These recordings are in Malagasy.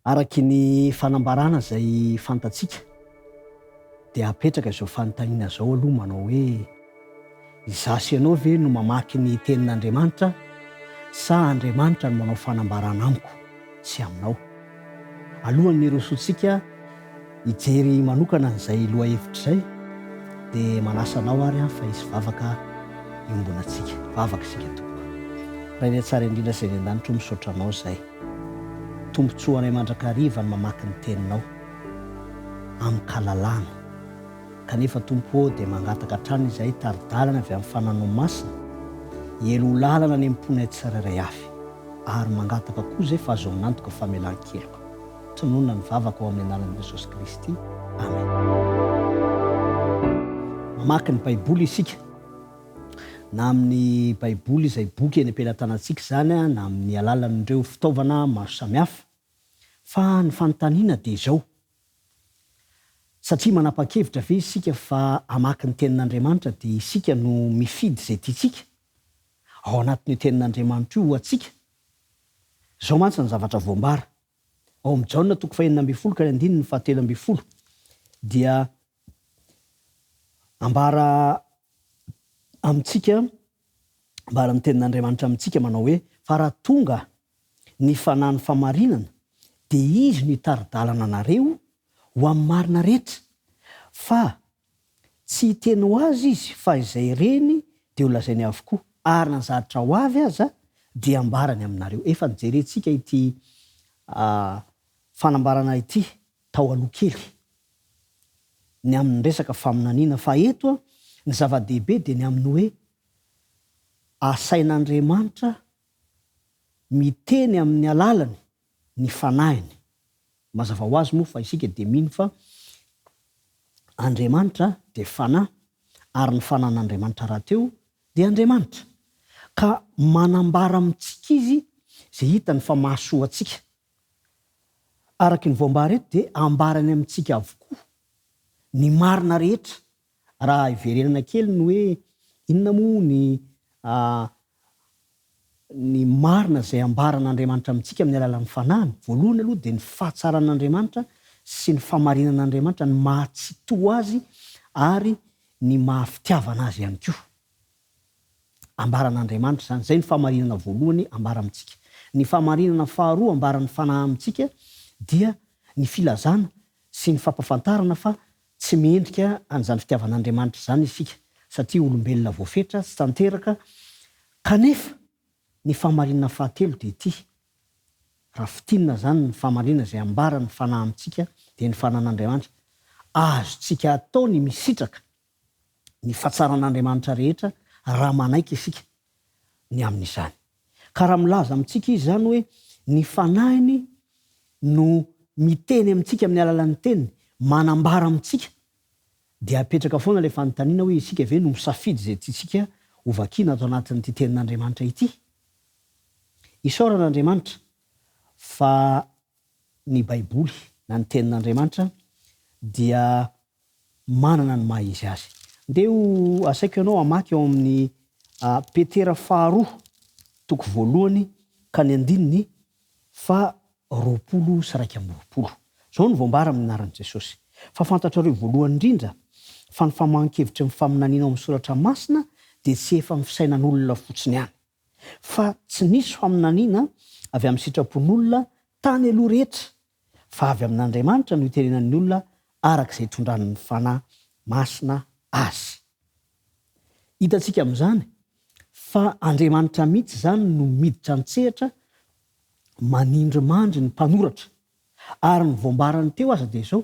araky ny fanambarana zay fantatsika dia apetraka izao fanontaniana zao aloha manao hoe zasy ianao ve no mamaky ny tenin'Andriamanitra sa Andriamanitra no manao fanambarana amiko sy aminao. Alohan'ny rosotsika hijery manokana n'izay loha hevitra zay dia manasanao ary fa hisy vavaka iombonantsika, vavaka isika tompoko. Raha ny tsara indrindra izay ny an-danitra misaotra anao izay tombontsoa anay mandrakariva ny mamaky ny teninao amin'ny kalalana kanefa tompo dia mangataka hatrany izay taridalana avy amin'ny fananao masina elo lalana any am-pony tsirairay avy ary mangataka koa izay fa azo aminantoka famelan-keloko. Tononona ny vavaka ao amin'ny anaran'i Jesosy Kristy. Amen. Mamaky ny Baiboly isika na amin'ny Baiboly izay boky eny am-pelantanantsika zany na amin'ny alalan'ireo fitaovana maro samihafa fa ny fanontaniana dia izao satria manapa-kevitra ve isika fa hamaky ny tenin'Andriamanitra dia isika no mifidy izay tiantsika ao anatin'io tenin'Andriamanitra io atsika. Izao mantsy ny zavatra voambara ao amin'ny Jaona 4:9-7 dia ambara amintsika, ambara amin'ny tenin'Andriamanitra amintsika manao hoe fa raha tonga ny fanahy famarinana dia izy no hitaridalana anareo ho amin'ny marina rehetra, fa tsy hiteny ho azy izy fa izay reny dia ho lazainy avokoa ary na zahatra ho avy aza dia ambarany aminareo. Efa nijerentsika ity fanambarana ity tao aloha kely ny amin'ny resaka faminaniana, fa eto ny zava-dehibe dia ny amin'ny hoe asain'Andriamanitra miteny amin'ny alalany ny fanahiny. Mazava ho azy moa fa isika dia mino fa Andriamanitra dia fanahy ary ny fanan'Andriamanitra rahateo dia Andriamanitra, ka manambara amintsika izy izay hitany fa mahasoa antsika. Araky ny voambara eto dia ambarany amintsika avokoa ny marina rehetra. Raha iverenana kely ny hoe inona moa ny marina izay ambaran'Andriamanitra amintsika amin'ny alalan'ny fanahiny. Voalohany aloha dia ny fahatsaran'Andriamanitra sy ny famarinan'Andriamanitra, ny mahatsitoa azy ary ny mahafitiavana azy ihany koa. Ambaran'Andriamanitra zany, zay ny famarinana voalohany ambara amintsika. Ny famarinana faharoa ambaran'ny fanahy amintsika dia ny filazana sy ny fampafantarana fa tsy miendrika an'izany fitiavan'Andriamanitra zany isika satria olombelona voafetra sy tanteraka. Kanefa ny famarinana fahatelo dia ity, raha fitinina zany ny famarinana izay ambarany fanahy amintsika dia ny fanan'Andriamanitra, azotsika atao ny misitraka ny fahatsaran'Andriamanitra rehetra raha manaiky isika ny amin'izany. Ka raha milaza amintsika izy zany hoe ny fanahiny no miteny amintsika amin'ny alalan'ny teniny, manambara amintsika, dia apetraka foana ilay fanontaniana hoe isika ve no misafidy izay tiantsika ho vakiana ato anatin'ity tenin'Andriamanitra ity. Isaoran'Andriamanitra fa ny Baiboly na ny tenin'Andriamanitra dia manana ny maha izy azy. Ndeo asaiko ianao hamaky ao amin'ny Petera 2:1-2 fa 20:20. Zao ny voambara amin'ny anaran'i Jesosy. Fa fantatrareo voalohany indrindra fa ny famahan-kevitra ny faminaniana ao amin'ny soratra masina dia tsy efa misainan'olona fotsiny ihany, fa tsy nisy faminaniana avy amin'ny sitrapon'olona tany aloha rehetra, fa avy amin'Andriamanitra no itenenan'ny olona arak'izay tondran'ny fanahy masina azy. Hitantsika amin'izany fa Andriamanitra mihitsy zany no miditra an-tsehatra manindrimandry ny mpanoratra, ary ny voambarany teo aza dia izao,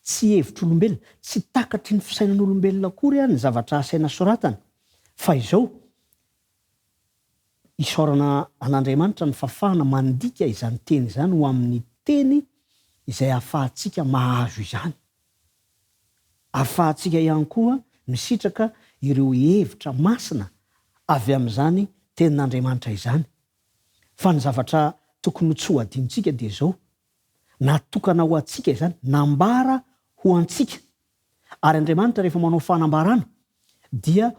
tsy hevitr'olombelona, tsy takatry ny fisainan'olombelona akory ny zavatra asaina soratana, fa izao isaorana an'Andriamanitra ny fafahana mandika izany teny izany ho amin'ny teny izay ahafahantsika mahazo izany. Ahafahantsika ihany koa misitraka ireo hevitra masina avy amin'izany tenin'Andriamanitra izany. Fa ny zavatra tokony ho tsy ho adinontsika dia izao, natokana ho antsika izany, nambara ho antsika. Ary Andriamanitra rehefa manao fanambarana dia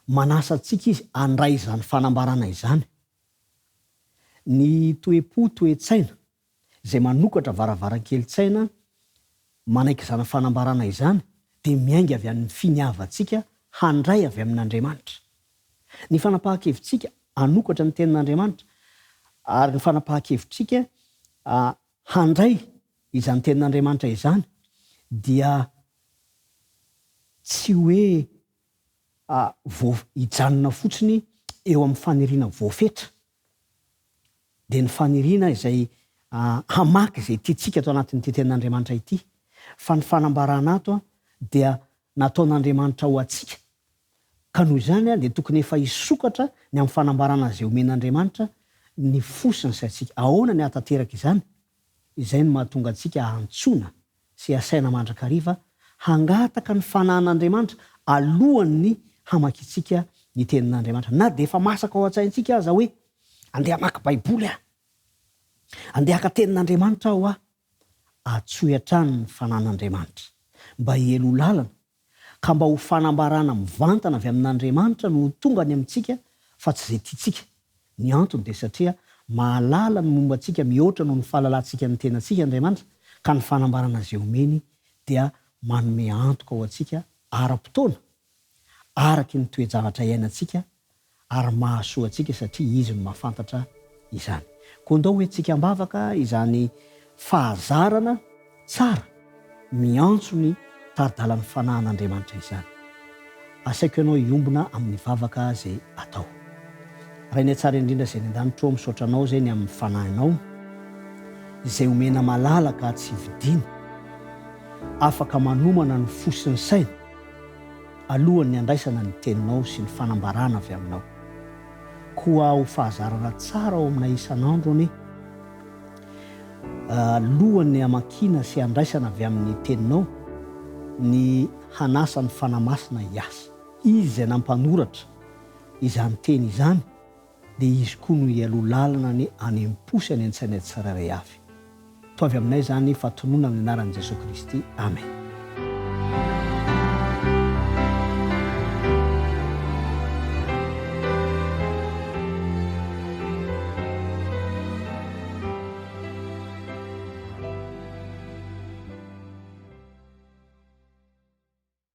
manasa antsika izy handray izany fanambarana izany. Ny toe-po, toe-tsaina zay manokatra varavaran-kely-tsaina manaiky zana fanambarana izany dia miainga avy amin'ny finiavantsika handray avy amin'Andriamanitra. Ny fanapahan-kevitsika anokatra ny tenin'Andriamanitra ary ny fanapahan-kevitsika handray izany tenin'Andriamanitra izany dia tsy hoe hijanona fotsiny eo amin'ny faniriana voafetra. Dia ny faniriana izay hamaky izay tiantsika ato anatin'ity tenin'Andriamanitra ity. Fa ny fanambarana ato dia nataon'Andriamanitra ho atsika. Ka noho izany dia tokony efa hisokatra ny amin'ny fanambarana izay omen'Andriamanitra ny fosiny sy atsika. Ahoana ny hatanteraka izany? Izay no mahatonga antsika hantsoina sy asaina mandrakariva hangataka ny fanahin'Andriamanitra alohan'ny hamakiantsika ny tenin'Andriamanitra. Na dia efa masaka ao an-tsaintsika aza hoe andeha hamaky baiboly aho, andeha haka tenin'Andriamanitra aho aho, atsoy hatrany ny fanahin'Andriamanitra mba hielo lalana ka mba ho fanambarana mivantana avy amin'Andriamanitra no tonga ny amintsika fa tsy izay tiantsika. Ny antony dia satria mahalala ny momba antsika mihoatra noho ny fahalalantsika ny tenantsika Andriamanitra, ka ny fanambarana izay omeny dia manome antoka ao antsika ara-potoana araky ny toe-javatra iainantsika ary mahasoa antsika satria izy no mahafantatra izany. Koa ndao hoe tsika mbavaka izany fahazarana tsara miantso ny taridalan'ny fanahin'Andriamanitra izany. Asaiko ianao hiombona amin'ny vavaka izay atao. Rainay tsara indrindra izay ny an-danitro ao misaotra anao zay ny amin'ny fanahinao izay omena malalaka tsy vidiana, afaka manomana ny fosiny saina alohan'ny andraisana ny teninao sy ny fanambarana avy aminao. Koa ho fahazarana tsara ao amina isan'andro anie alohan'ny hamakiana sy andraisana avy amin'ny teninao ny hanasa ny fanamasina hiasa. Izy izay nampanoratra izany teny izany dia izy koa no hialoha lalana ny anem-posy any an-tsaina tsirairay avy. Toavy aminay izany fatonoana amin'ny anaran'i Jesosy Kristy. Amen.